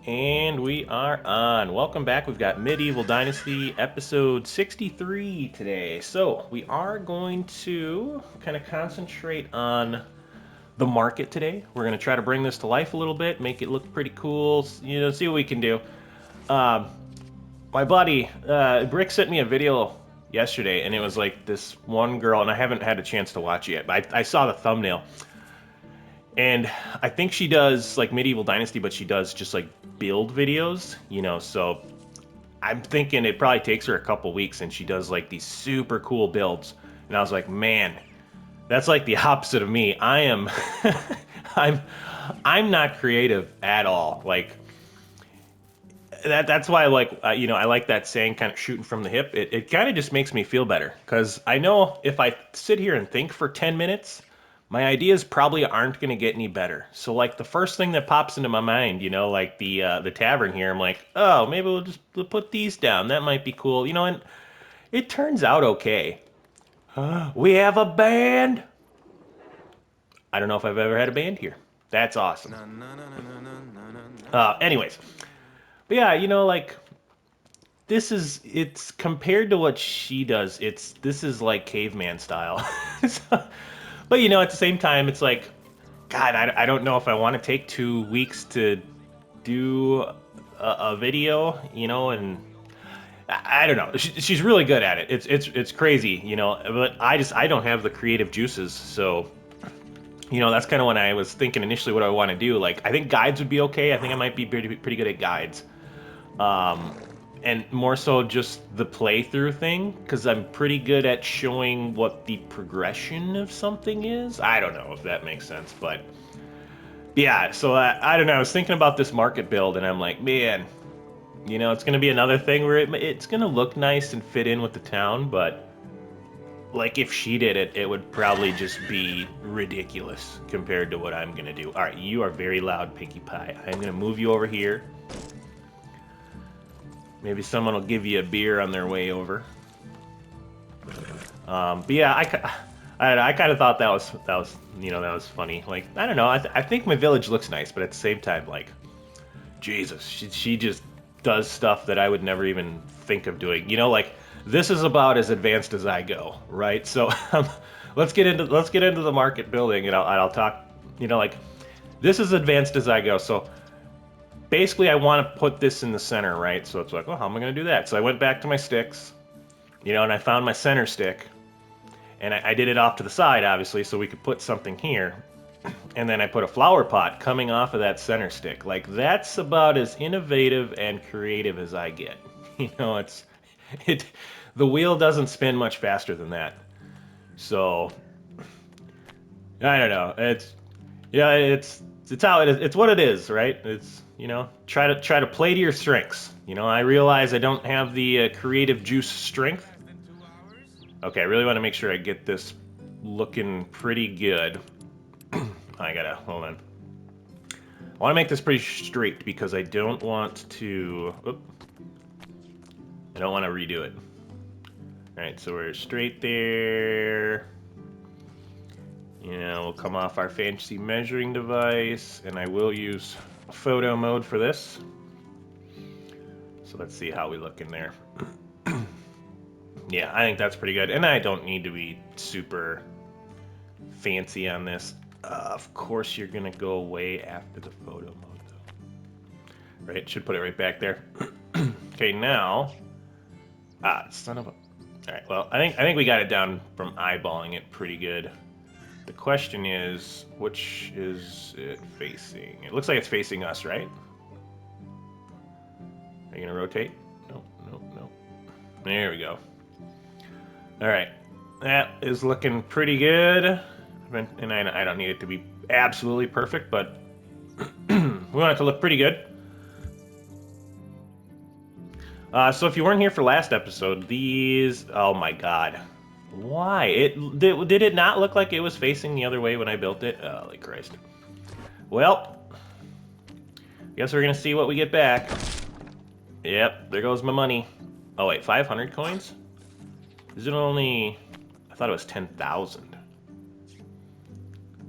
And we are on. Welcome back. We've got Medieval Dynasty episode 63 today. So, we are going to kind of concentrate on the market today. We're going to try to bring this to life a little bit, make it look pretty cool, see what we can do. Um, my buddy, Brick sent me a video yesterday, and it was like this one girl, and I haven't had a chance to watch it yet, but I saw the thumbnail. And I think she does like Medieval Dynasty, but she does just like build videos, so I'm thinking it probably takes her a couple weeks and she does like these super cool builds. And I was like, man, that's like the opposite of me. I am I'm I'm not creative at all. Like that's why I like I like that saying, kind of shooting from the hip. It kind of just makes me feel better because I know if I sit here and think for 10 minutes, my ideas probably aren't going to get any better. So like the first thing that pops into my mind, like the tavern here, I'm like, oh, maybe we'll put these down. That might be cool, and it turns out okay. We have a band. I don't know if I've ever had a band here. That's awesome. Anyways, but yeah, like it's compared to what she does. This is like caveman style. But at the same time, it's like, God, I don't know if I want to take 2 weeks to do a video, and I don't know. She's really good at it. It's crazy, But I don't have the creative juices, so that's kind of when I was thinking initially what I want to do. Like, I think guides would be okay. I think I might be pretty good at guides. And more so just the playthrough thing, because I'm pretty good at showing what the progression of something is. I don't know if that makes sense, but yeah, so I don't know. I was thinking about this market build, and I'm like, man, it's going to be another thing where it's going to look nice and fit in with the town, but like if she did it, it would probably just be ridiculous compared to what I'm going to do. All right, you are very loud, Pinkie Pie. I'm going to move you over here. Maybe someone will give you a beer on their way over. But yeah, I kind of thought that was that was funny. Like, I don't know. I think my village looks nice, but at the same time, like, Jesus, she just does stuff that I would never even think of doing. Like, this is about as advanced as I go, right? So let's get into the market building, and I'll talk. Like, this is advanced as I go. So basically, I want to put this in the center, right? So it's like, well, how am I going to do that? So I went back to my sticks, and I found my center stick. And I did it off to the side, obviously, so we could put something here. And then I put a flower pot coming off of that center stick. Like, that's about as innovative and creative as I get. The wheel doesn't spin much faster than that. So, I don't know. It's how it is. It's what it is, right? It's try to play to your strengths. I realize I don't have the creative juice strength. Okay, I really want to make sure I get this looking pretty good. Hold on. I want to make this pretty straight because I don't want to. I don't want to redo it. All right, so we're straight there. We'll come off our fancy measuring device, and I will use photo mode for this. So let's see how we look in there. Yeah, I think that's pretty good, and I don't need to be super fancy on this. Of course, you're gonna go away after the photo mode, though. Right? Should put it right back there. Okay, now. Son of a. All right. Well, I think we got it down from eyeballing it pretty good. The question is, which is it facing? It looks like it's facing us, right? Are you gonna rotate? No, no, no. There we go. All right, that is looking pretty good. And I don't need it to be absolutely perfect, but we want it to look pretty good. So if you weren't here for last episode, these... Oh my god. Why? Did it not look like it was facing the other way when I built it? Holy Christ. Well, guess we're going to see what we get back. Yep, there goes my money. Oh wait, 500 coins? Is it only... I thought it was 10,000.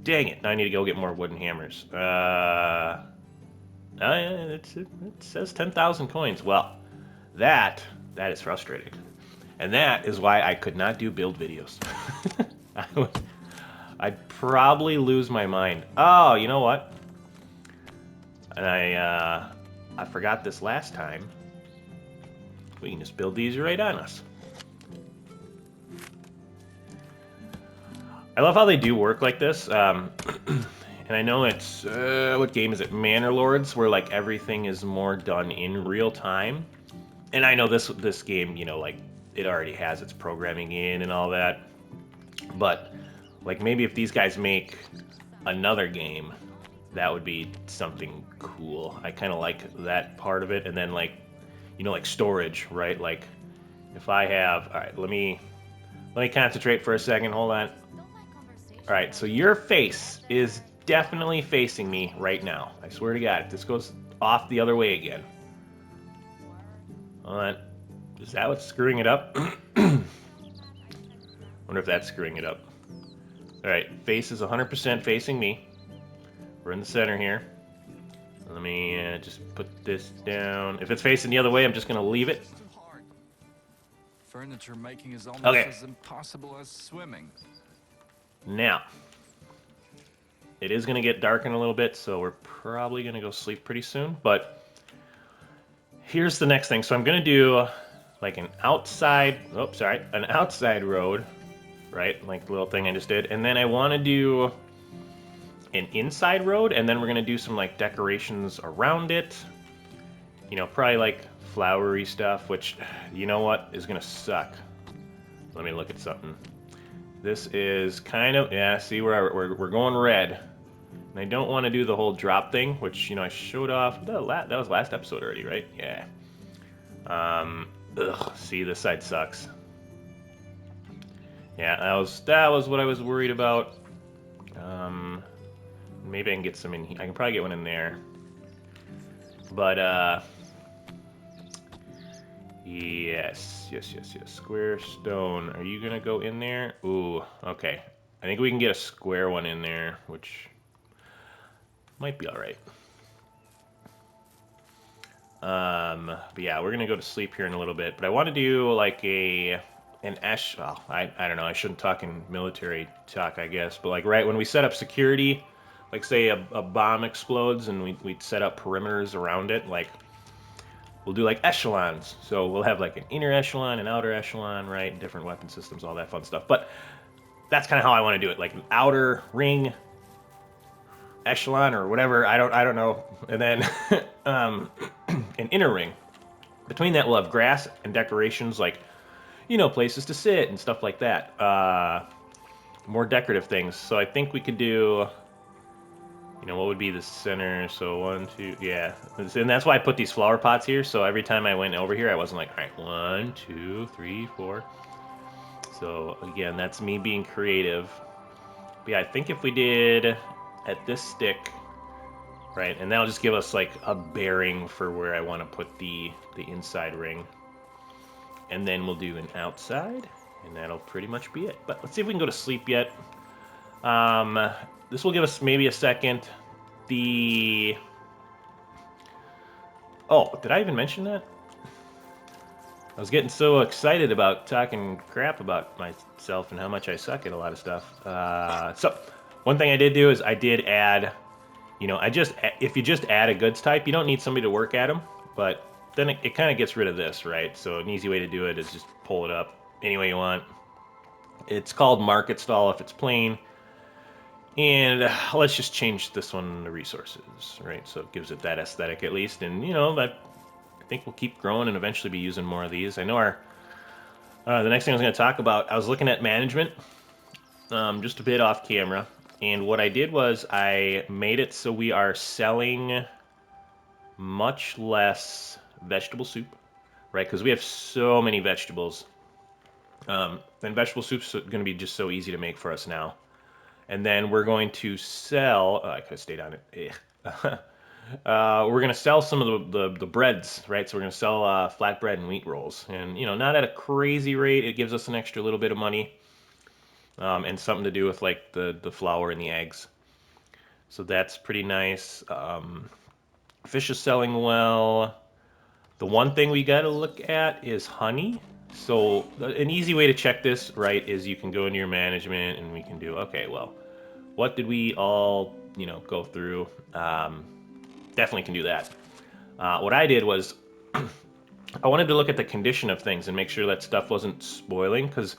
Dang it, now I need to go get more wooden hammers. It says 10,000 coins. Well, that is frustrating. And that is why I could not do build videos. I'd probably lose my mind. Oh, you know what? And I forgot this last time. We can just build these right on us. I love how they do work like this. And I know it's, what game is it? Manor Lords, where like everything is more done in real time. And I know this game, you know, like it already has its programming in and all that. But like maybe if these guys make another game, that would be something cool. I kind of like that part of it. And then like, you know, like storage, right? Like if I have, all right, let me concentrate for a second. Hold on. All right, so your face is definitely facing me right now. I swear to God, if this goes off the other way again. Hold on. Is that what's screwing it up? Wonder if that's screwing it up. All right, face is 100% facing me. We're in the center here. Let me just put this down. If it's facing the other way, I'm just gonna leave it. Furniture making is almost Okay. as impossible as swimming. Now, it is gonna get dark in a little bit, so we're probably gonna go sleep pretty soon. But here's the next thing. So I'm gonna do like an outside. Oh, sorry, an outside road, right? Like the little thing I just did, and then I want to do an inside road, and then we're gonna do some like decorations around it. You know, probably like flowery stuff, which, you know what, is gonna suck. Let me look at something. This is kind of, yeah, see, we're going red. And I don't want to do the whole drop thing, which, you know, I showed off. That was last episode already, right? Yeah. See, this side sucks. Yeah, that was what I was worried about. Maybe I can get some in here. I can probably get one in there. But, yes. Square stone. Are you gonna go in there? Ooh, okay. I think we can get a square one in there, which might be alright. But yeah, we're gonna go to sleep here in a little bit. But I want to do like an well, I don't know. I shouldn't talk in military talk, I guess. But like right when we set up security, like say a bomb explodes and we'd set up perimeters around it, like we'll do like echelons. So we'll have like an inner echelon, an outer echelon, right? Different weapon systems, all that fun stuff. But that's kind of how I want to do it, like an outer ring, echelon or whatever. I don't know. And then an inner ring. Between that, we'll have grass and decorations, like, you know, places to sit and stuff like that. More decorative things. So I think we could do, you know, what would be the center? So 1, 2, yeah. And that's why I put these flower pots here. So every time I went over here, I wasn't like, all right, 1, 2, 3, 4. So again, that's me being creative. But yeah, I think if we did at this stick, right, and that'll just give us like a bearing for where I want to put the inside ring. And then we'll do an outside, and that'll pretty much be it. But let's see if we can go to sleep yet. This will give us maybe a second. Oh, did I even mention that? I was getting so excited about talking crap about myself and how much I suck at a lot of stuff. So, one thing I did do is I did add, you know, if you just add a goods type, you don't need somebody to work at them, but then it kind of gets rid of this, right? So an easy way to do it is just pull it up any way you want. It's called market stall if it's plain. And let's just change this one to resources, right? So it gives it that aesthetic at least. And, you know, I think we'll keep growing and eventually be using more of these. I know the next thing I was going to talk about, I was looking at management just a bit off camera. And what I did was I made it so we are selling much less vegetable soup, right? Because we have so many vegetables. And vegetable soup's going to be just so easy to make for us now. And then we're going to sell. I could have stayed on it. We're going to sell some of the breads, right? So we're going to sell flatbread and wheat rolls, and you know, not at a crazy rate. It gives us an extra little bit of money, and something to do with like the flour and the eggs. So that's pretty nice. Fish is selling well. The one thing we got to look at is honey. So an easy way to check this, right, is you can go into your management and we can do, okay, well, what did we all, go through? Definitely can do that. What I did was I wanted to look at the condition of things and make sure that stuff wasn't spoiling, because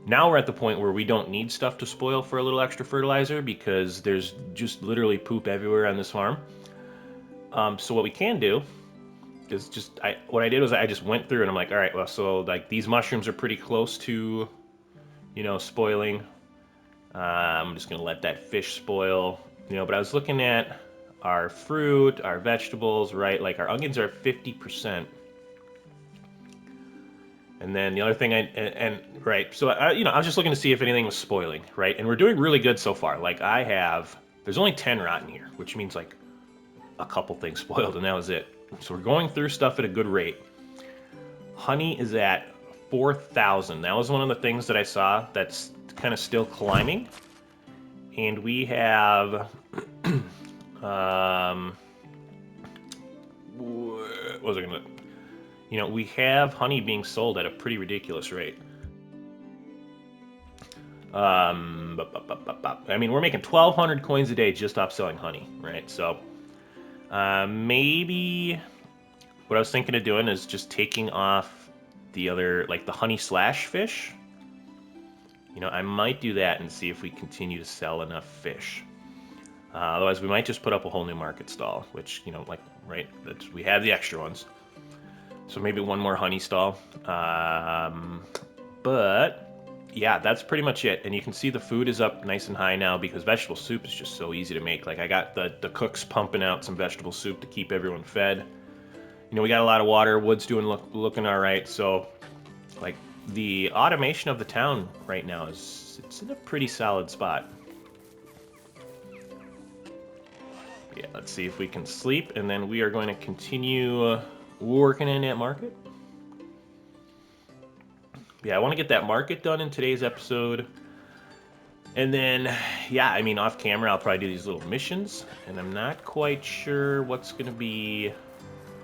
now we're at the point where we don't need stuff to spoil for a little extra fertilizer because there's just literally poop everywhere on this farm. So what we can do is what I did was I just went through and I'm like, all right, well, so like these mushrooms are pretty close to, spoiling. I'm just gonna let that fish spoil, But I was looking at our fruit, our vegetables, right? Like our onions are at 50%. And then the other thing, right, so I was just looking to see if anything was spoiling, right? And we're doing really good so far. Like there's only 10 rotten here, which means like a couple things spoiled, and that was it. So we're going through stuff at a good rate. Honey is at 4,000. That was one of the things that I saw that's kind of still climbing. And we have, what was I gonna? We have honey being sold at a pretty ridiculous rate. I mean, we're making 1,200 coins a day just off selling honey, right? So maybe what I was thinking of doing is just taking off the other, like the honey slash fish. I might do that and see if we continue to sell enough fish. Otherwise, we might just put up a whole new market stall, which, right, we have the extra ones. So maybe one more honey stall. But yeah, that's pretty much it. And you can see the food is up nice and high now because vegetable soup is just so easy to make. Like I got the cooks pumping out some vegetable soup to keep everyone fed. We got a lot of water. Wood's looking all right. So like the automation of the town right now it's in a pretty solid spot. Yeah, let's see if we can sleep, and then we are going to continue working in that market. Yeah, I want to get that market done in today's episode. And then, yeah, I mean, off camera, I'll probably do these little missions, and I'm not quite sure what's going to be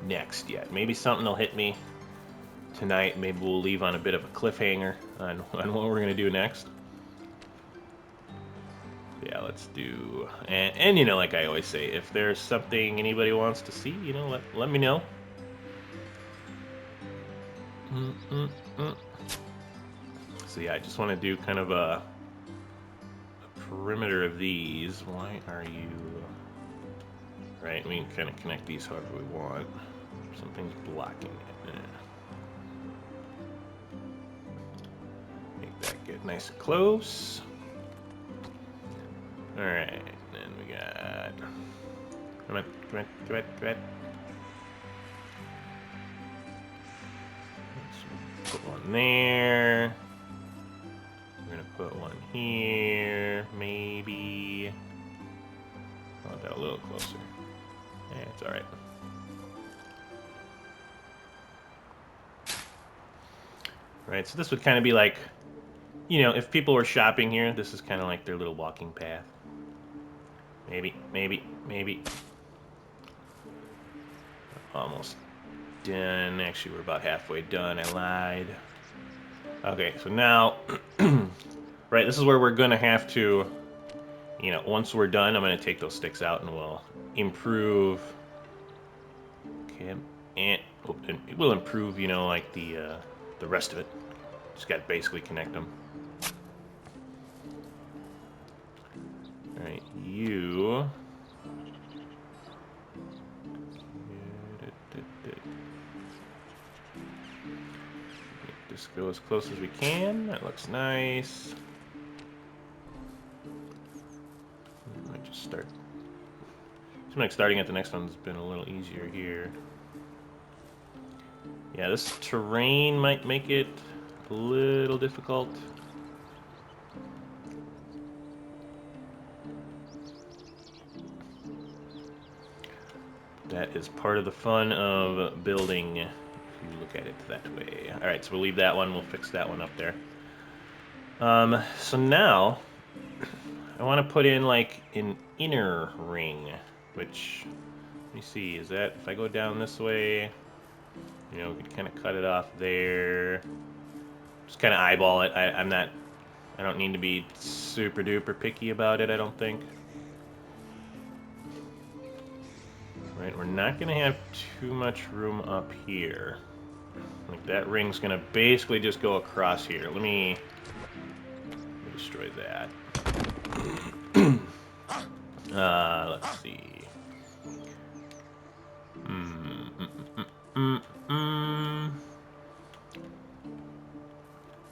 next yet. Maybe something will hit me tonight. Maybe we'll leave on a bit of a cliffhanger on what we're going to do next. Yeah, let's do... And like I always say, if there's something anybody wants to see, let me know. So yeah, I just want to do kind of a perimeter of these. Why are you... Right, we can kind of connect these however we want. Something's blocking it. Make that get nice and close. Alright, then we got... Come on. Let's put one there. We're gonna put one here, maybe. I want that a little closer. Yeah, it's alright. Right, so this would kind of be like, if people were shopping here, this is kind of like their little walking path. Maybe. Almost done. Actually, we're about halfway done. I lied. Okay, so now, right, this is where we're going to have to, once we're done, I'm going to take those sticks out and we'll improve. Okay, and it will improve, like the rest of it. Just got to basically connect them. All right, you. Just go as close as we can. That looks nice. I might just start. Seems like starting at the next one's been a little easier here. Yeah, this terrain might make it a little difficult. That is part of the fun of building, if you look at it that way. Alright, so we'll leave that one. We'll fix that one up there. So now, I want to put in like an inner ring, which Let me see, is that, if I go down this way, you know, we could kind of cut it off there. Just kind of eyeball it. I'm not, I don't need to be super duper picky about it, I don't think. Right, we're not going to have too much room up here. Like, that ring's going to basically just go across here. Let me destroy that. Let's see.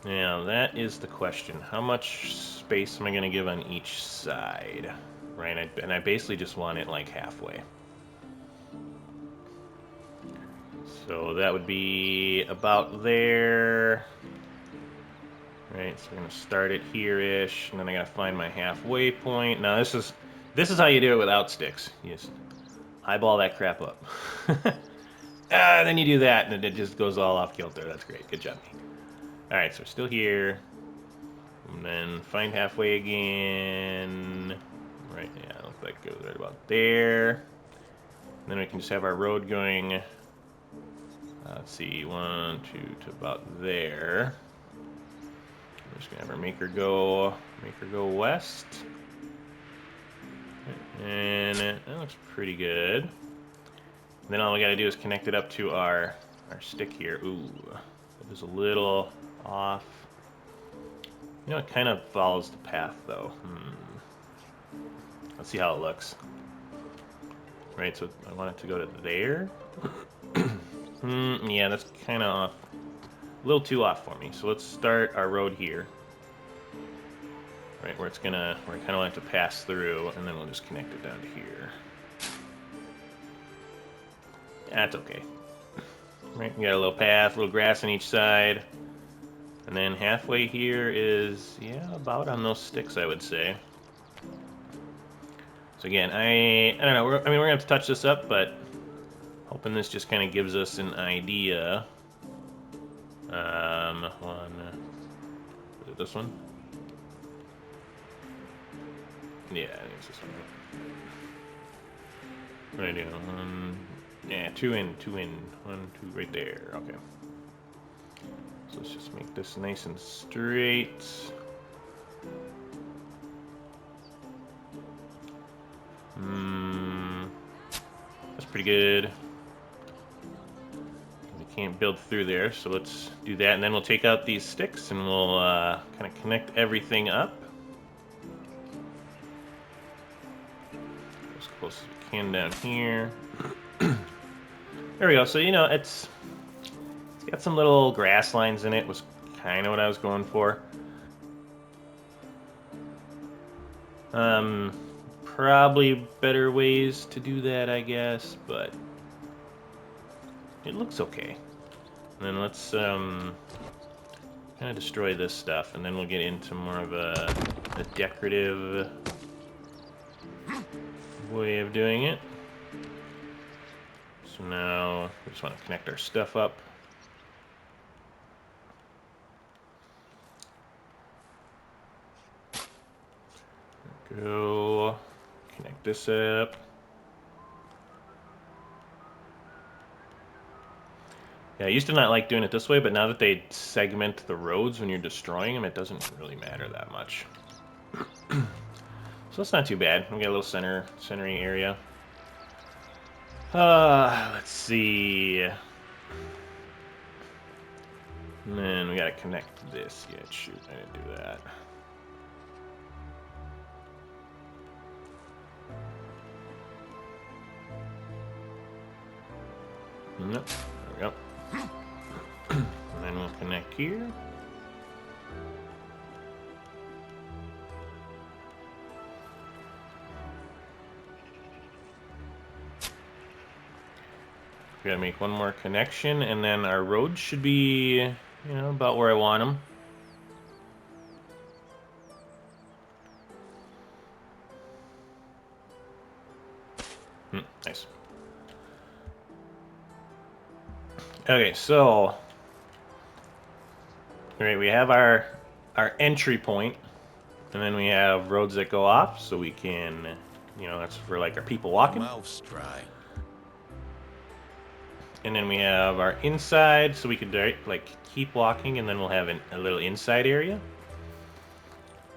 Now, that is the question. How much space am I going to give on each side? Right, and I basically just want it, like, halfway. So that would be about there. Right, so we're going to start it here-ish, and then I got to find my halfway point. Now, this is how you do it without sticks. You just eyeball that crap up. Then you do that, and it just goes all off kilter. That's great. Good job, me. All right, so we're still here. And then find halfway again. Right, yeah, looks like it goes right about there. And then we can just have our road going, let's see, 1, 2 to about there. We're just gonna have our maker go west. And that looks pretty good. And then all we gotta do is connect it up to our stick here. Ooh, it was a little off. You know, it kind of follows the path, though. Let's see how it looks. Right, so I want it to go to there. Yeah, that's kind of off. A little too off for me. So let's start our road here. Right, where I kind of want it to pass through, and then we'll just connect it down to here. That's okay. Right, we got a little path, a little grass on each side. And then halfway here is, yeah, about on those sticks, I would say. So again, I don't know, we're going to have to touch this up, but hoping this just kind of gives us an idea. Is it this one? Yeah, I think it's this one. What do I do? Yeah, 2 in, 2 in. 1, 2, right there. Okay. So let's just make this nice and straight. That's pretty good. We can't build through there, so let's do that, and then we'll take out these sticks and we'll kind of connect everything up as close as we can down here. There we go. So, you know, it's got some little grass lines in it, was kind of what I was going for. Probably better ways to do that, I guess, but it looks okay. And then let's kind of destroy this stuff, and then we'll get into more of a decorative way of doing it. So now we just want to connect our stuff up. Go connect this up. Yeah, I used to not like doing it this way, but now that they segment the roads when you're destroying them, it doesn't really matter that much. So that's not too bad. We got a little centering area. Let's see. And then we gotta connect this. Yeah, shoot, I didn't do that. Nope. There we go. And then we'll connect here. We gotta make one more connection, and then our roads should be, you know, about where I want them. Nice. Okay, so, all right, we have our entry point, and then we have roads that go off, so we can, you know, that's for like our people walking. Mouth's dry. And then we have our inside, so we could like keep walking, and then we'll have a little inside area.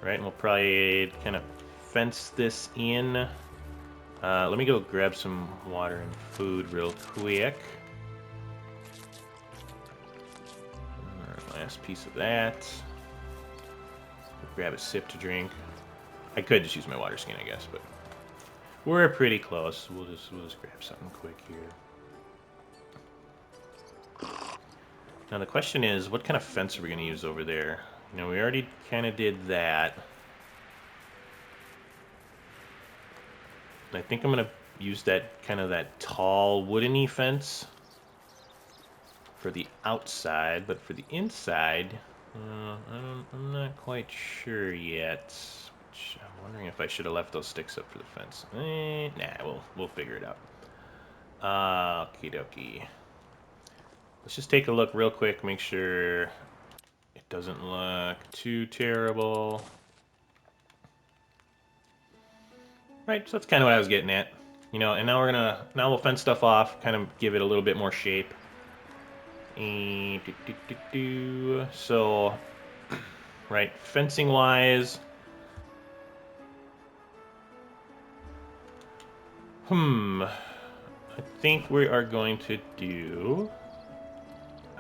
Right, and we'll probably kind of fence this in. Let me go grab some water and food real quick. Last piece of that. Grab a sip to drink. I could just use my water skin, I guess, but we're pretty close. We'll just grab something quick here. Now the question is, what kind of fence are we going to use over there? You know, we already kind of did that. I think I'm going to use that kind of that tall woodeny fence for the outside, but for the inside, I'm not quite sure yet. I'm wondering if I should have left those sticks up for the fence. Nah, we'll figure it out. Okie dokie. Let's just take a look real quick, make sure it doesn't look too terrible. Right, so that's kind of what I was getting at. You know, and now we'll fence stuff off, kind of give it a little bit more shape. So, right, fencing wise, I think we are going to do.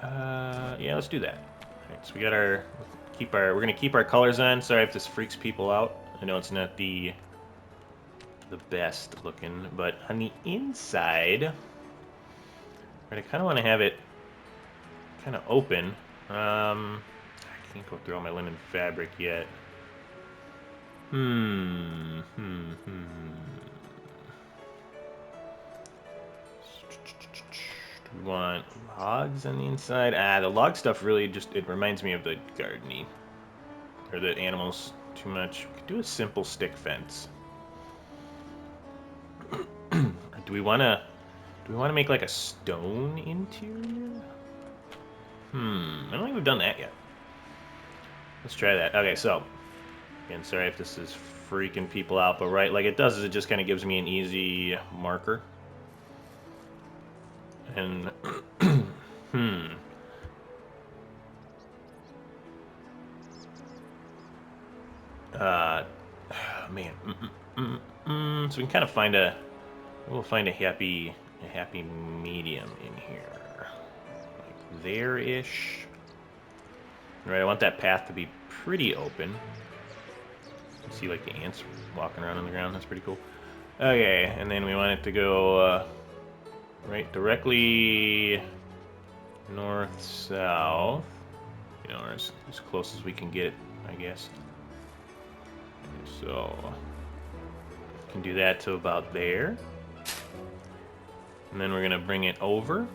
Yeah, let's do that. Right, so we got we're gonna keep our colors on. Sorry if this freaks people out. I know it's not the best looking, but on the inside, right, I kind of want to have it kind of open. I can't go through all my linen fabric yet. Do we want logs on the inside? The log stuff really it reminds me of the gardening. Or the animals too much. We could do a simple stick fence. Do we want to make like a stone interior? I don't think we've done that yet. Let's try that. Okay, so again, sorry if this is freaking people out, but right, like it does is it just kind of gives me an easy marker. And man, so we can kind of we'll find a happy medium in here, like there-ish. Right, I want that path to be pretty open. See like the ants walking around on the ground. That's pretty cool. Okay, and then we want it to go right directly north-south. You know, as close as we can get, I guess. So we can do that to about there. And then we're gonna bring it over.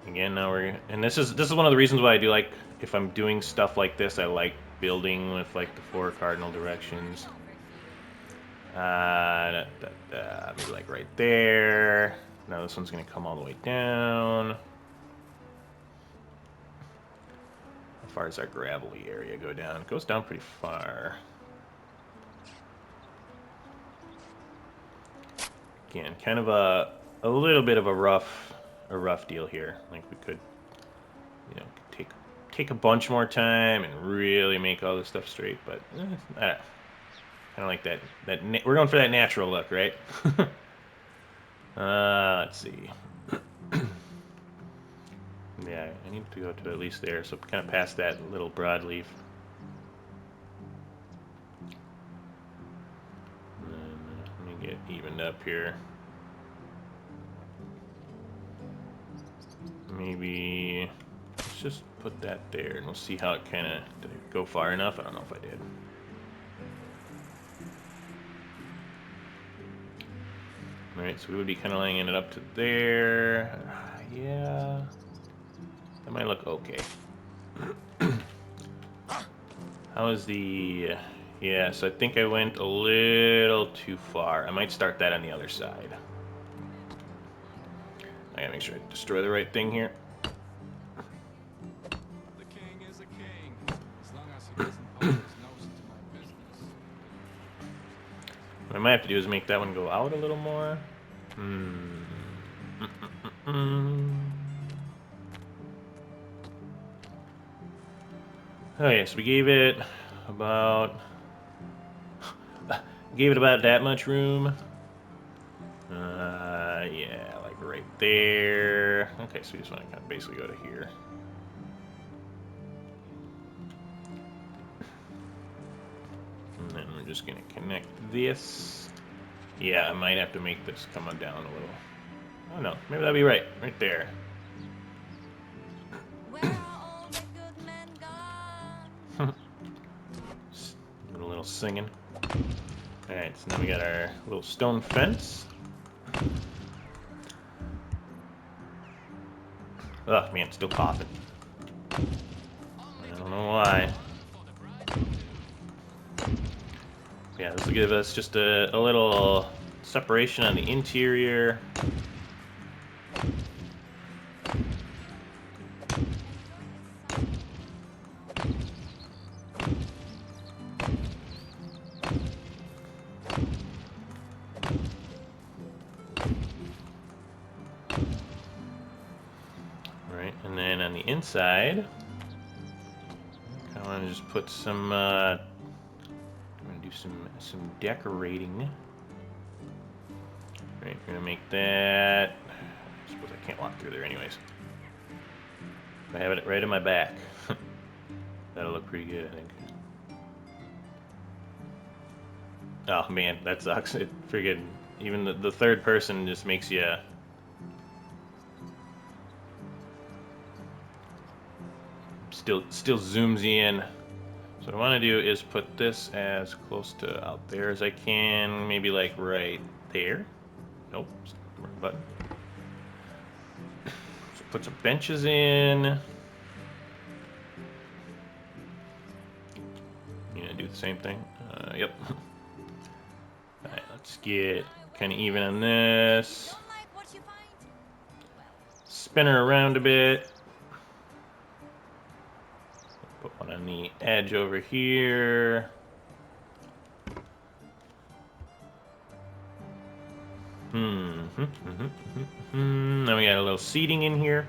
Again, and this is one of the reasons why I do like, if I'm doing stuff like this, I like building with like the 4 cardinal directions. Maybe like right there. Now this one's gonna come all the way down. How far does our gravelly area go down? It goes down pretty far. Again, kind of a little bit of a rough deal here. Like we could, you know, take a bunch more time and really make all this stuff straight, but kind of like that we're going for that natural look, right? Let's see. Yeah, I need to go to at least there, so kind of past that little broadleaf. And then let me get evened up here. Maybe let's just put that there, and we'll see how it kind of, did it go far enough? I don't know if I did. Alright, so we would be kind of laying it up to there. Yeah, that might look okay. How is the... Yeah, so I think I went a little too far. I might start that on the other side. I gotta make sure I destroy the right thing here. The king is a king, as long as he doesn't poke his nose into my business. What I might have to do is make that one go out a little more. Oh yes, we gave it about that much room. Yeah, like right there. Okay, so we just want to kind of basically go to here. And then we're just gonna connect this. Yeah, I might have to make this come on down a little. Oh no, maybe that'll be right there. Where are all the good men gone? Just doing a little singing. All right, so now we got our little stone fence. Oh man, still coughing. I don't know why. Yeah, this will give us just a little separation on the interior. Right, and then on the inside, I want to just put some. I'm gonna do some decorating. Right, we're gonna make that. I suppose I can't walk through there, anyways. I have it right in my back. That'll look pretty good, I think. Oh man, that sucks. It friggin' even the third person just makes you. Still zooms you in. So what I want to do is put this as close to out there as I can. Maybe like right there. Nope, wrong button. So put some benches in. You gonna do the same thing? Yep. All right, let's get kind of even on this. Don't like what you find? Spin her around a bit. Put one on the edge over here. Now we got a little seating in here.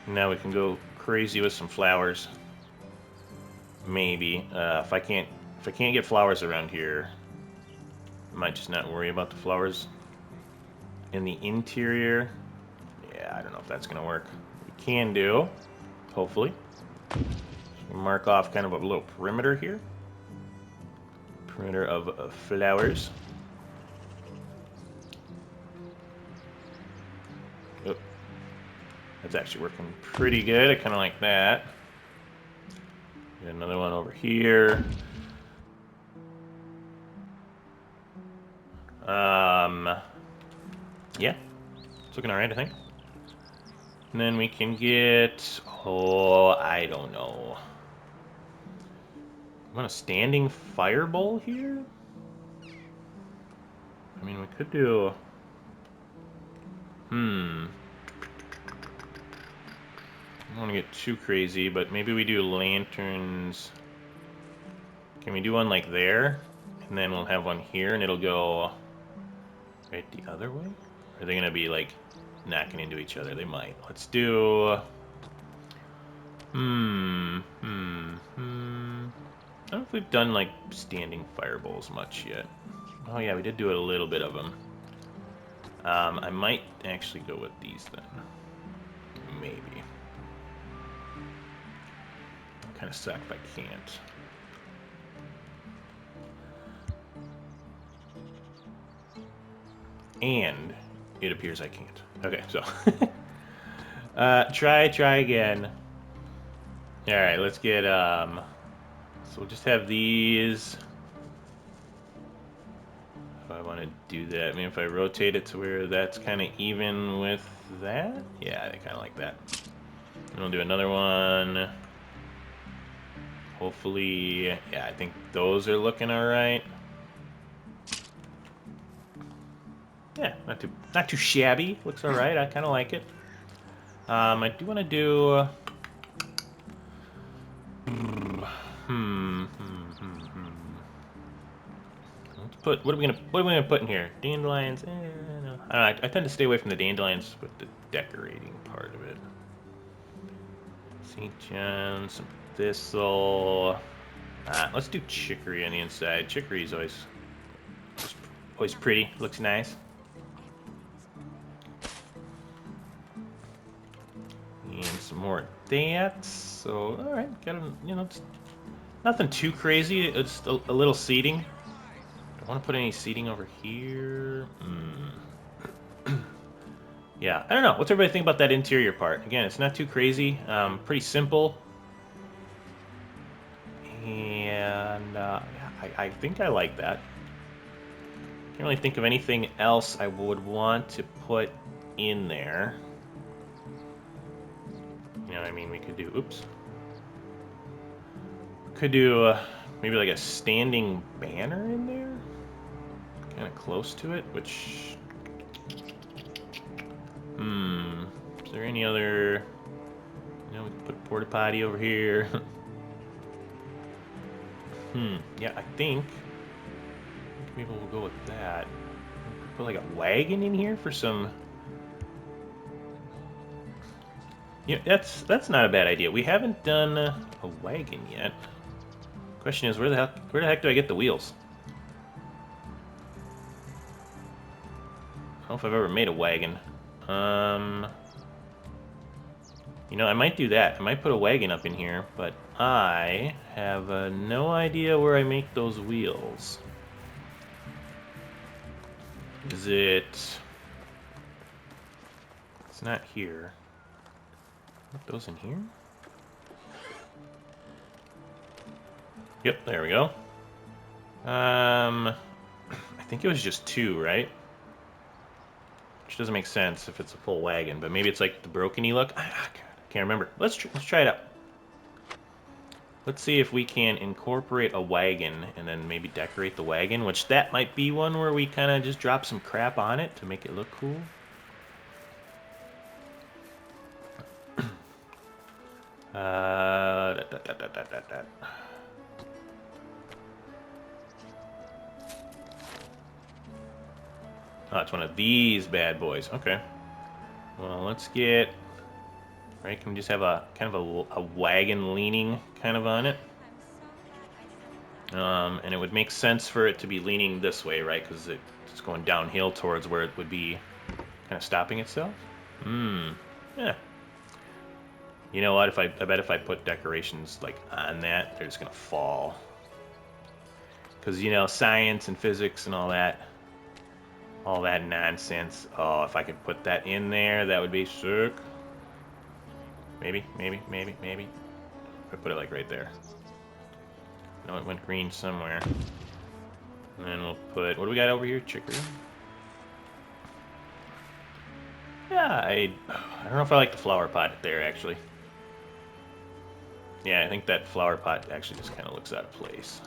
Now we can go crazy with some flowers. Maybe if I can't get flowers around here, I might just not worry about the flowers in the interior. Yeah, I don't know if that's gonna work. We can do, hopefully. So we'll mark off kind of a little perimeter here. Perimeter of flowers. Oh, that's actually working pretty good. I kind of like that. Got another one over here. Yeah, it's looking alright, I think. And then we can get, oh, I don't know. I want a standing fireball here? I mean, we could do, I don't want to get too crazy, but maybe we do lanterns. Can we do one like there? And then we'll have one here, and it'll go right the other way? Are they going to be, like, knocking into each other? They might. Let's do... I don't know if we've done, like, standing fireballs much yet. Oh, yeah, we did do a little bit of them. I might actually go with these, then. Maybe. Kind of suck if I can't. And it appears I can't. Okay, so try again. All right, let's get so we'll just have these. If I want to do that, I mean, if I rotate it to where that's kind of even with that, yeah, I kind of like that. And we'll do another one. Hopefully, yeah, I think those are looking all right. Yeah, not too shabby. Looks all right. I kind of like it. I do want to do. Let's put. What are we gonna put in here? Dandelions. I tend to stay away from the dandelions with the decorating part of it. St. John, some thistle. Let's do chicory on the inside. Chicory is always pretty. Looks nice. And some more of that. So, all right, got it's nothing too crazy. It's a little seating. Don't want to put any seating over here. Yeah, I don't know. What's everybody think about that interior part? Again, it's not too crazy. Pretty simple. And yeah, I think I like that. Can't really think of anything else I would want to put in there. You know what I mean? We could do, oops. Could do maybe like a standing banner in there. Kind of close to it, which... Is there any other... You know, we could put a porta potty over here. Yeah, I think maybe we'll go with that. Put like a wagon in here for some... Yeah, that's not a bad idea. We haven't done a wagon yet. Question is, where the heck do I get the wheels? I don't know if I've ever made a wagon. You know, I might do that. I might put a wagon up in here, but I have no idea where I make those wheels. Is it... It's not here. Put those in here? Yep, there we go. I think it was just 2, right? Which doesn't make sense if it's a full wagon, but maybe it's like the broken-y look. I can't remember. Let's try it out. Let's see if we can incorporate a wagon and then maybe decorate the wagon, which that might be one where we kind of just drop some crap on it to make it look cool. Oh, it's one of these bad boys. Okay. Well, let's get... Right, can we just have a kind of a wagon leaning kind of on it? And it would make sense for it to be leaning this way, right? Because it's going downhill towards where it would be kind of stopping itself. Yeah. You know what? I bet if I put decorations like on that, they're just gonna fall. Because you know, science and physics and all that nonsense. Oh, if I could put that in there, that would be sick. Maybe. If I put it like right there. No, it went green somewhere. And then we'll put, what do we got over here? Chicory. Yeah, I don't know if I like the flower pot there, actually. Yeah, I think that flower pot actually just kind of looks out of place.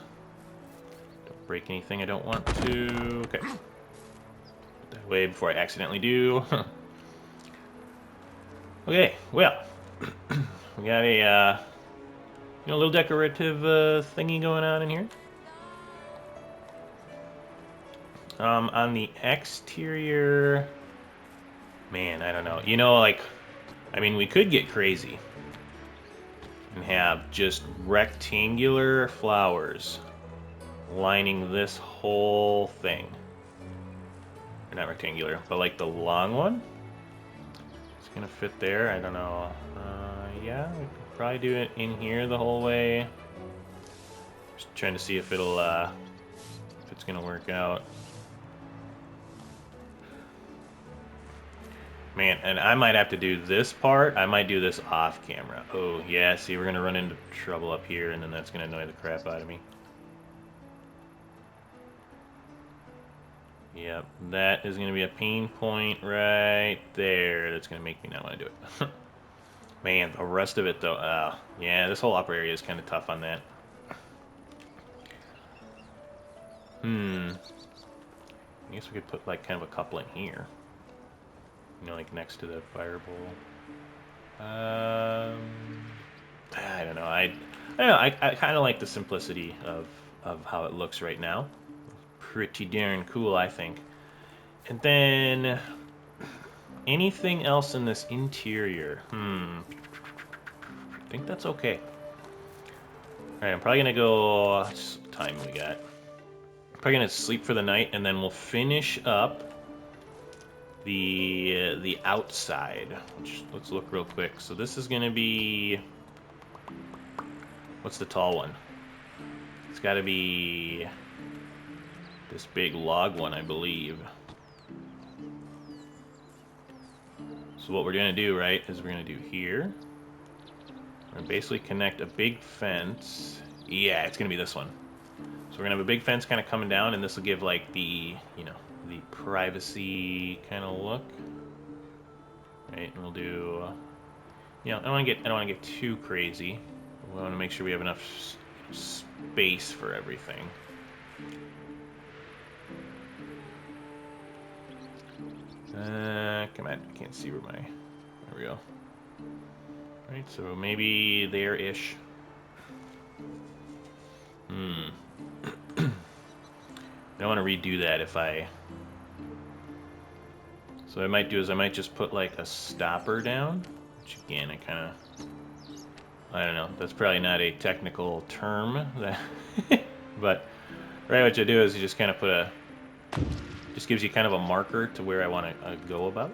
Don't break anything I don't want to. Okay. Put that away before I accidentally do. Okay, well. We got a, little decorative thingy going on in here. On the exterior, man, I don't know. You know, like, I mean, we could get crazy and have just rectangular flowers lining this whole thing. Or not rectangular, but like the long one. It's gonna fit there. I don't know. Yeah, we could probably do it in here the whole way. Just trying to see if it'll, if it's gonna work out. Man, and I might have to do this part. I might do this off camera. Oh, yeah, see, we're gonna run into trouble up here, and then that's gonna annoy the crap out of me. Yep, that is gonna be a pain point right there. That's gonna make me not want to do it. Man, the rest of it, though, yeah, this whole upper area is kind of tough on that. I guess we could put, like, kind of a couple in here. You know, like, next to the fire bowl. I don't know. I don't know. I kind of like the simplicity of how it looks right now. Pretty darn cool, I think. And then anything else in this interior? I think that's okay. Alright, I'm probably gonna go... What time we got? Probably gonna sleep for the night, and then we'll finish up the outside. Which, let's look real quick. So this is gonna be... What's the tall one? It's gotta be this big log one, I believe. So what we're gonna do, right, is we're gonna do here. We're gonna basically connect a big fence. Yeah, it's gonna be this one. So we're gonna have a big fence kind of coming down, and this will give like the, you know, the privacy kind of look. Right, and we'll do, you know, I don't want to get too crazy. We want to make sure we have enough space for everything. Come on, I can't see where my, there we go. Right, so maybe there-ish. I want to redo that if I... So what I might do is I might just put like a stopper down, which again, I don't know, that's probably not a technical term, but right, what you do is you just kind of put a, just gives you kind of a marker to where I want to go about.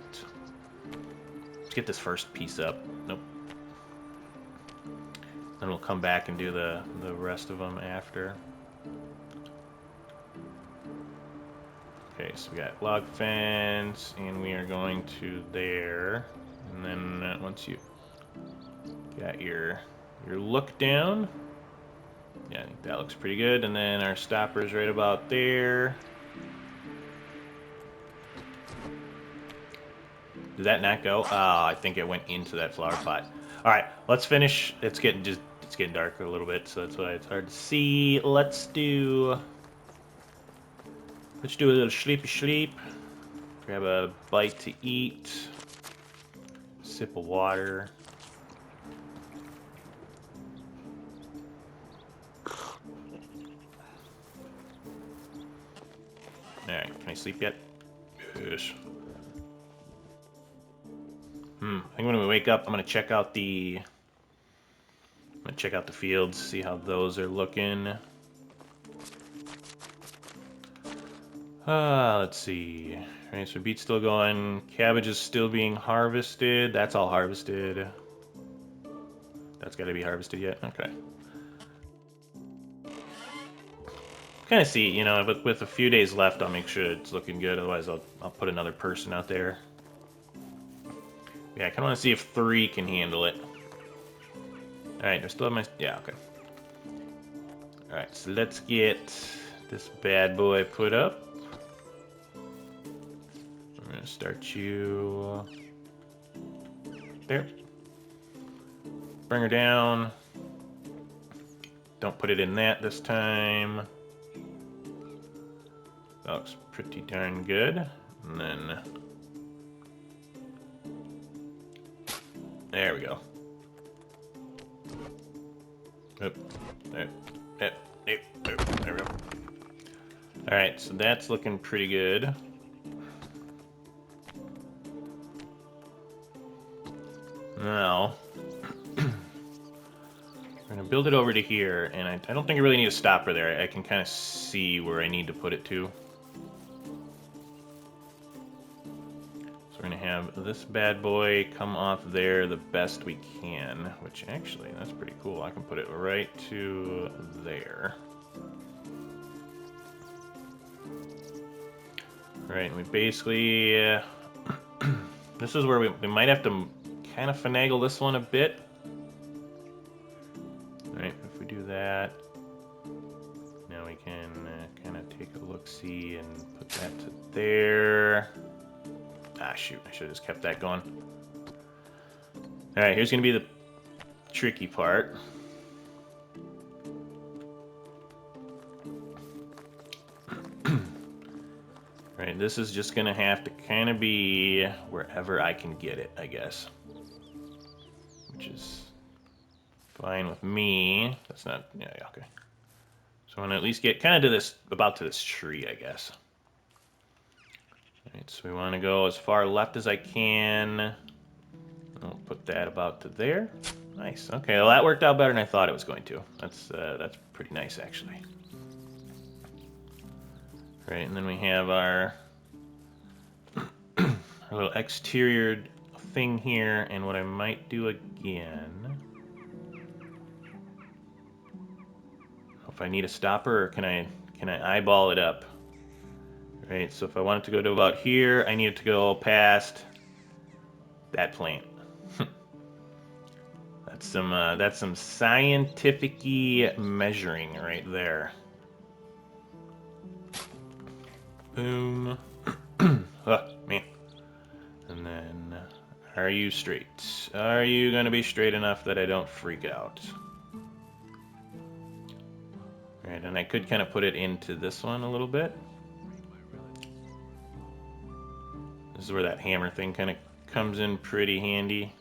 Let's get this first piece up. Nope. Then we'll come back and do the rest of them after. Okay, so we got log fence, and we are going to there. And then once you got your look down, yeah, I think that looks pretty good. And then our stopper's right about there. Did that not go? Oh, I think it went into that flower pot. All right, let's finish. It's getting dark a little bit, so that's why it's hard to see. Let's do a little sleepy sleep. Grab a bite to eat. Sip of water. Alright, can I sleep yet? Yes. I think when we wake up, I'm gonna check out the fields, see how those are looking. Let's see. Alright, so beet's still going. Cabbage is still being harvested. That's all harvested. That's got to be harvested yet? Okay. Kind of see, you know, but with a few days left, I'll make sure it's looking good. Otherwise, I'll put another person out there. Yeah, I kind of want to see if 3 can handle it. Alright, I still have my... Yeah, okay. Alright, so let's get this bad boy put up. I'm going to start you... There. Bring her down. Don't put it in that this time. That looks pretty darn good. And then... There we go. Oop. There we go. Alright, so that's looking pretty good. Now, we're going to build it over to here, and I don't think I really need a stopper there. I can kind of see where I need to put it to. So we're going to have this bad boy come off there the best we can, which actually, that's pretty cool. I can put it right to there. Alright, and we basically... this is where we might have to kind of finagle this one a bit. Alright, if we do that, now we can kind of take a look-see and put that to there. Ah, shoot, I should have just kept that going. Alright, here's going to be the tricky part. Alright, this is just going to have to kind of be wherever I can get it, I guess. Which is fine with me. That's not... Yeah, okay. So I'm going to at least get kind of to this... About to this tree, I guess. Alright, so we want to go as far left as I can. I'll put that about to there. Nice. Okay, well that worked out better than I thought it was going to. That's pretty nice actually. Right, and then we have our, our little exterior thing here, and what I might do again. If I need a stopper, or can I eyeball it up? Right, so if I want it to go to about here, I need it to go past that plant. That's some scientific-y measuring right there. Boom. Oh, man. And then, are you straight? Are you gonna be straight enough that I don't freak out? Right, and I could kind of put it into this one a little bit. This is where that hammer thing kind of comes in pretty handy.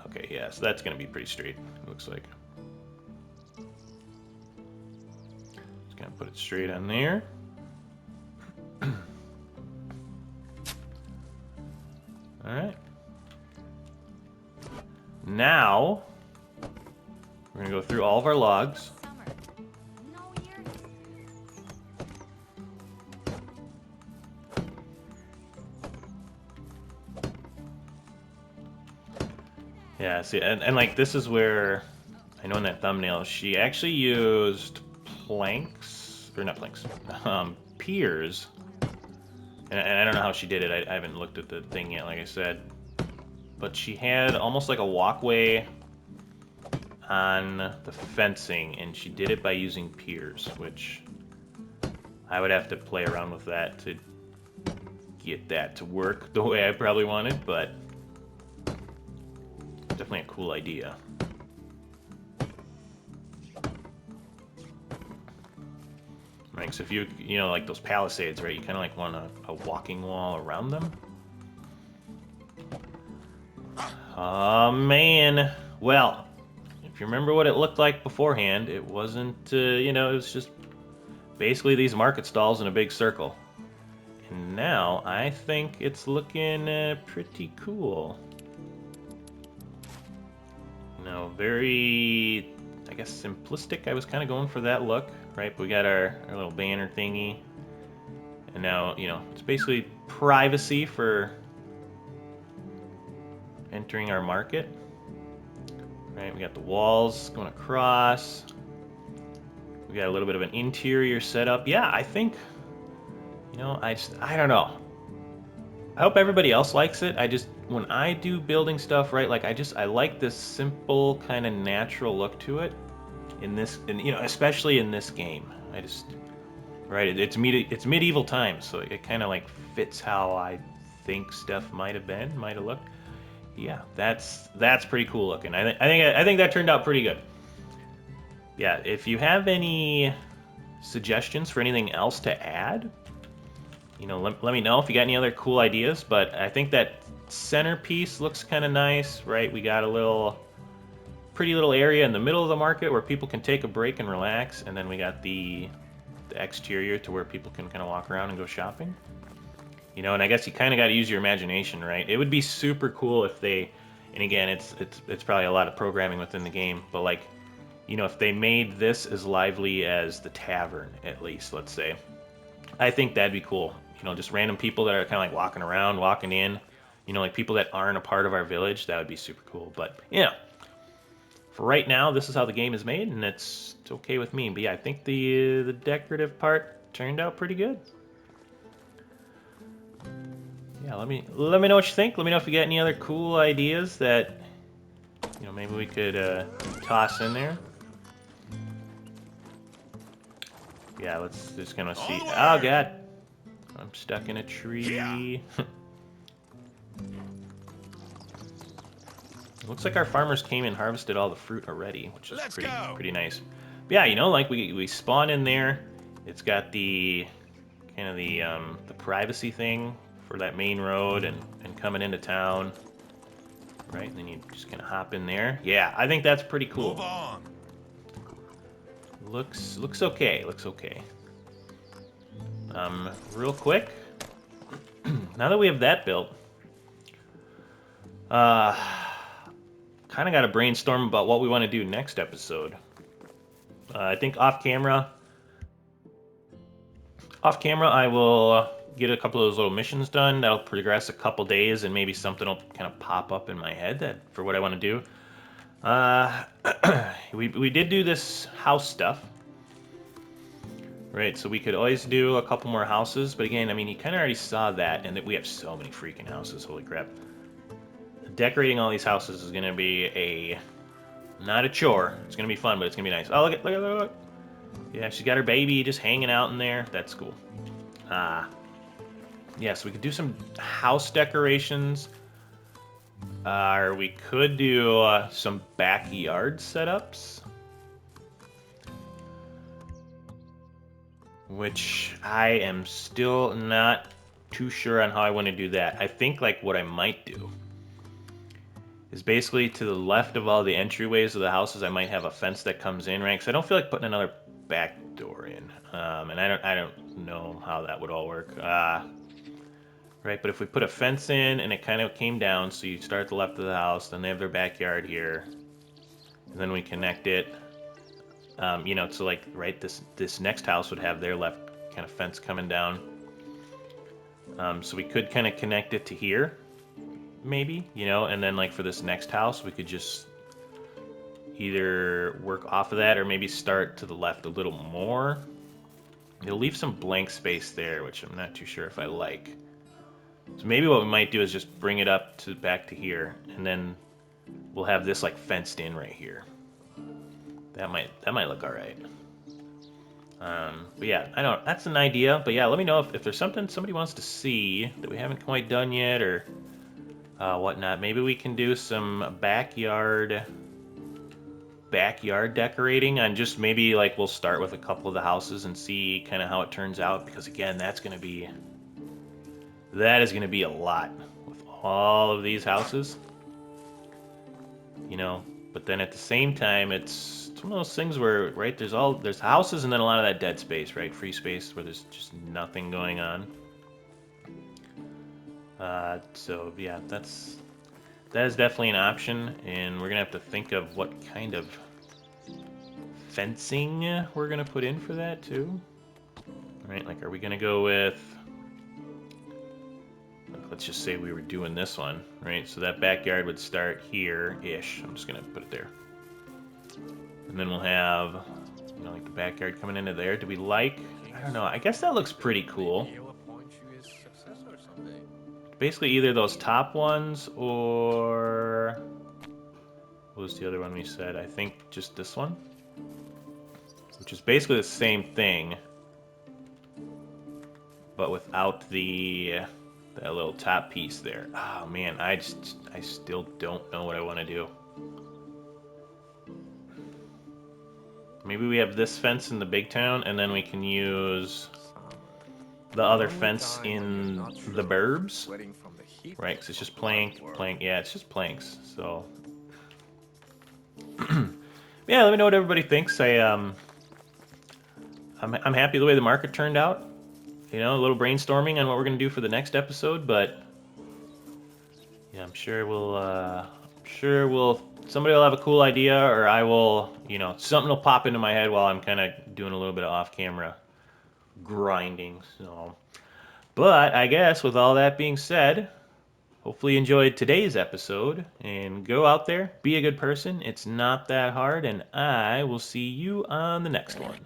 Okay, yeah, so that's going to be pretty straight, it looks like. Just going to put it straight on there. Alright. Now, we're going to go through all of our logs. Summer. No year. Yeah, see, and like this is where I know in that thumbnail she actually used planks, or not planks, piers, and I don't know how she did it. I haven't looked at the thing yet, like I said, but she had almost like a walkway on the fencing, and she did it by using piers, which I would have to play around with that to get that to work the way I probably wanted, but definitely a cool idea. Right, so if you know, like those palisades, right, you kind of like want a walking wall around them. Oh, man. Well, if you remember what it looked like beforehand, it wasn't, you know, it was just basically these market stalls in a big circle. And now I think it's looking pretty cool. You know, very, I guess, simplistic. I was kind of going for that look, right? But we got our little banner thingy. And now, you know, it's basically privacy for entering our market. Right, we got the walls going across. We got a little bit of an interior setup. Yeah, I think, you know, I don't know. I hope everybody else likes it. When I do building stuff, right, like I like this simple kind of natural look to it you know, especially in this game. Right, it's medieval times, so it kind of like fits how I think stuff might have looked. Yeah, that's pretty cool looking. I think that turned out pretty good. Yeah, if you have any suggestions for anything else to add, you know, let me know if you got any other cool ideas. But I think that centerpiece looks kind of nice, right? We got a pretty little area in the middle of the market where people can take a break and relax, and then we got the exterior to where people can kind of walk around and go shopping. You know, and I guess you kind of got to use your imagination, right? It would be super cool if they, and again, it's probably a lot of programming within the game, but like, you know, if they made this as lively as the tavern, at least, let's say, I think that'd be cool. You know, just random people that are kind of like walking around, walking in, you know, like people that aren't a part of our village, that would be super cool. But, yeah, for right now, this is how the game is made, and it's okay with me. But yeah, I think the decorative part turned out pretty good. Yeah, let me know what you think. Let me know if you got any other cool ideas that, you know, maybe we could toss in there. Yeah, let's just gonna see. Oh god, I'm stuck in a tree. Looks like our farmers came and harvested all the fruit already, which is pretty nice. But yeah, you know, like we spawn in there. It's got the kind of the privacy thing for that main road and coming into town, right? And then you just kind of hop in there. Yeah, I think that's pretty cool. Move on. Looks okay. Looks okay. Real quick, now that we have that built, kind of got to brainstorm about what we want to do next episode. I think off camera, I will get a couple of those little missions done. That'll progress a couple days, and maybe something will kind of pop up in my head that for what I want to do. We did do this house stuff, right? So we could always do a couple more houses, but again, I mean, you kind of already saw that, and that we have so many freaking houses. Holy crap! Decorating all these houses is gonna be not a chore. It's gonna be fun, but it's gonna be nice. Oh, look. Yeah, she's got her baby just hanging out in there. That's cool. Yeah, so we could do some house decorations. Or we could do some backyard setups. Which I am still not too sure on how I want to do that. I think like what I might do is basically to the left of all the entryways of the houses, I might have a fence that comes in, right? Because I don't feel like putting another back door in. And I don't know how that would all work. Right, but if we put a fence in and it kind of came down, so you start at the left of the house, then they have their backyard here, and then we connect it, you know, so like, right, this next house would have their left kind of fence coming down. So we could kind of connect it to here, maybe, you know, and then like for this next house, we could just either work off of that or maybe start to the left a little more. It'll leave some blank space there, which I'm not too sure if I like. So maybe what we might do is just bring it up to back to here, and then we'll have this like fenced in right here. That might look all right. But yeah, I don't. That's an idea. But yeah, let me know if there's something somebody wants to see that we haven't quite done yet, or whatnot. Maybe we can do some backyard decorating, and just maybe like we'll start with a couple of the houses and see kind of how it turns out. Because again, that is going to be a lot with all of these houses, you know. But then at the same time, it's one of those things where, right, there's houses and then a lot of that dead space, right, free space where there's just nothing going on. So yeah, that is definitely an option, and we're gonna have to think of what kind of fencing we're gonna put in for that too. Right, like, are we gonna go with? Let's just say we were doing this one, right? So that backyard would start here-ish. I'm just going to put it there. And then we'll have, you know, like the backyard coming into there. Do we like? I don't know. I guess that looks pretty cool. Basically either those top ones or... what was the other one we said? I think just this one. Which is basically the same thing, but without that little top piece there. Oh man, I still don't know what I want to do. Maybe we have this fence in the big town, and then we can use the other fence in the burbs. Right, because it's just plank. Yeah, it's just planks. So, yeah, let me know what everybody thinks. I'm happy the way the market turned out. You know, a little brainstorming on what we're going to do for the next episode, but yeah, I'm sure somebody will have a cool idea, or I will, you know, something will pop into my head while I'm kind of doing a little bit of off-camera grinding. So, but I guess with all that being said, hopefully you enjoyed today's episode, and go out there, be a good person. It's not that hard, and I will see you on the next one.